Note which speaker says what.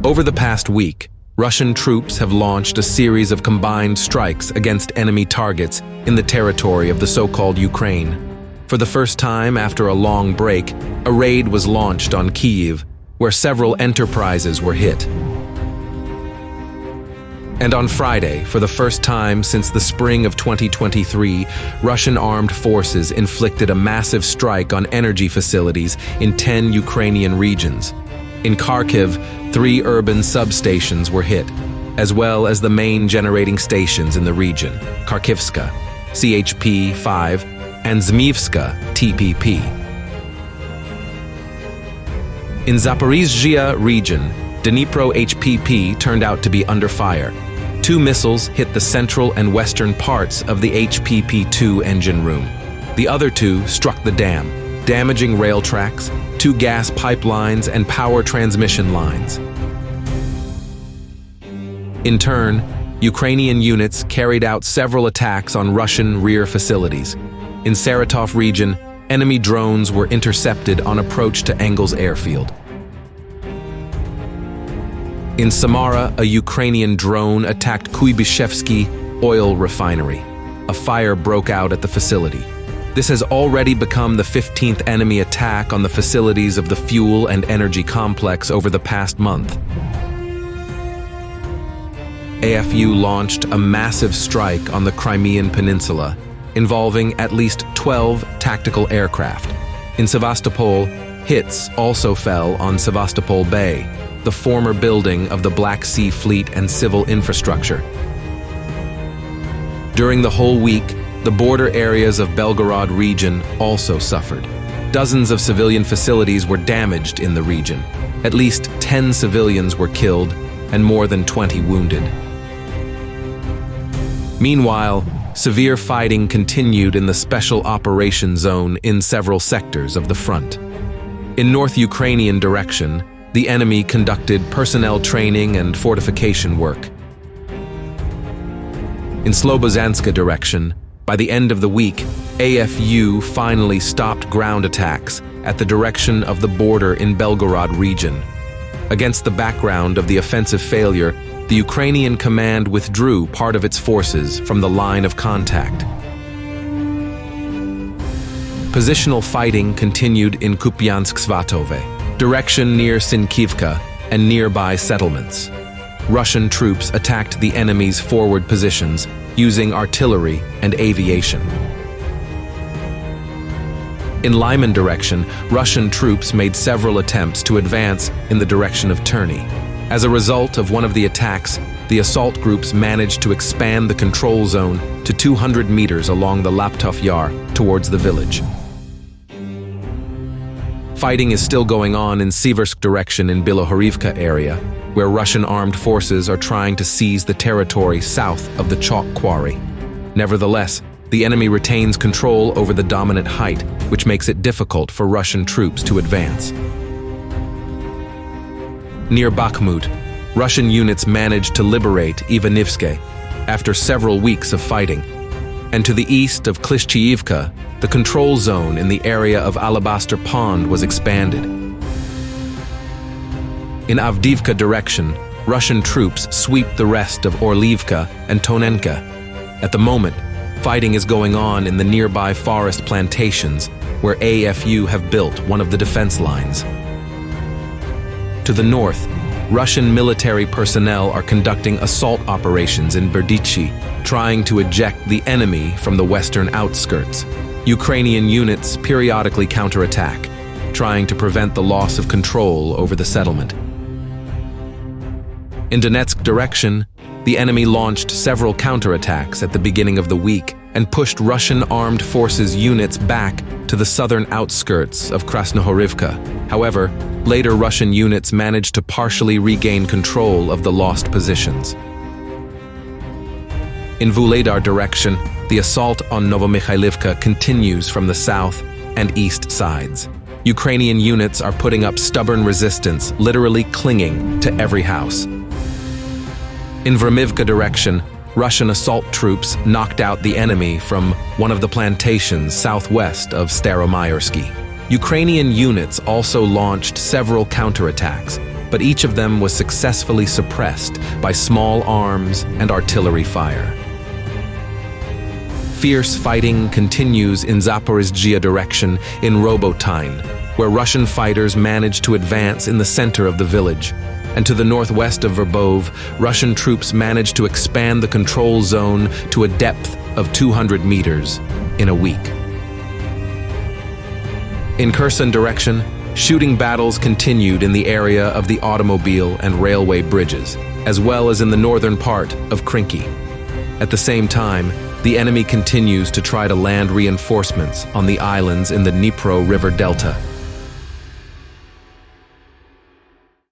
Speaker 1: Over the past week, Russian troops have launched a series of combined strikes against enemy targets in the territory of the so-called Ukraine. For the first time after a long break, a raid was launched on Kyiv, where several enterprises were hit. And on Friday, for the first time since the spring of 2023, Russian armed forces inflicted a massive strike on energy facilities in 10 Ukrainian regions. In Kharkiv, 3 urban substations were hit, as well as the main generating stations in the region, Kharkivska, CHP-5, and Zmyivska, TPP. In Zaporizhzhia region, Dnipro HPP turned out to be under fire. 2 missiles hit the central and western parts of the HPP-2 engine room. The other 2 struck the dam, damaging rail tracks, 2 gas pipelines, and power transmission lines. In turn, Ukrainian units carried out several attacks on Russian rear facilities. In Saratov region, enemy drones were intercepted on approach to Engels airfield. In Samara, a Ukrainian drone attacked Kuybyshev oil refinery. A fire broke out at the facility. This has already become the 15th enemy attack on the facilities of the fuel and energy complex over the past month. AFU launched a massive strike on the Crimean Peninsula, involving at least 12 tactical aircraft. In Sevastopol, hits also fell on Sevastopol Bay, the former building of the Black Sea Fleet and civil infrastructure. During the whole week, the border areas of Belgorod region also suffered. Dozens of civilian facilities were damaged in the region. At least 10 civilians were killed and more than 20 wounded. Meanwhile, severe fighting continued in the Special Operation Zone in several sectors of the front. In North Ukrainian direction, the enemy conducted personnel training and fortification work. In Slobozhanska direction, by the end of the week, AFU finally stopped ground attacks at the direction of the border in Belgorod region. Against the background of the offensive failure, the Ukrainian command withdrew part of its forces from the line of contact. Positional fighting continued in Kupiansk-Svatove, direction near Sinkivka and nearby settlements. Russian troops attacked the enemy's forward positions using artillery and aviation. In Lyman direction, Russian troops made several attempts to advance in the direction of Terny. As a result of one of the attacks, the assault groups managed to expand the control zone to 200 meters along the Laptov Yar towards the village. Fighting is still going on in Siversk direction in Bilohorivka area, where Russian armed forces are trying to seize the territory south of the chalk quarry. Nevertheless, the enemy retains control over the dominant height, which makes it difficult for Russian troops to advance. Near Bakhmut, Russian units managed to liberate Ivanivske after several weeks of fighting. And to the east of Klishchiivka, the control zone in the area of Alabaster Pond was expanded. In Avdiivka direction, Russian troops sweep the rest of Orlivka and Tonenka. At the moment, fighting is going on in the nearby forest plantations, where AFU have built one of the defense lines. To the north, Russian military personnel are conducting assault operations in Berdichi, trying to eject the enemy from the western outskirts. Ukrainian units periodically counterattack, trying to prevent the loss of control over the settlement. In Donetsk direction, the enemy launched several counterattacks at the beginning of the week and pushed Russian armed forces units back to the southern outskirts of Krasnohorivka. However, later Russian units managed to partially regain control of the lost positions. In Vuhledar direction, the assault on Novomikhailivka continues from the south and east sides. Ukrainian units are putting up stubborn resistance, literally clinging to every house. In Vremivka direction, Russian assault troops knocked out the enemy from one of the plantations southwest of Staromayersky. Ukrainian units also launched several counterattacks, but each of them was successfully suppressed by small arms and artillery fire. Fierce fighting continues in Zaporizhzhia direction in Robotyne, where Russian fighters managed to advance in the center of the village, and to the northwest of Verbov, Russian troops managed to expand the control zone to a depth of 200 meters in a week. In Kherson direction, shooting battles continued in the area of the automobile and railway bridges, as well as in the northern part of Krinky. At the same time, the enemy continues to try to land reinforcements on the islands in the Dnipro River Delta,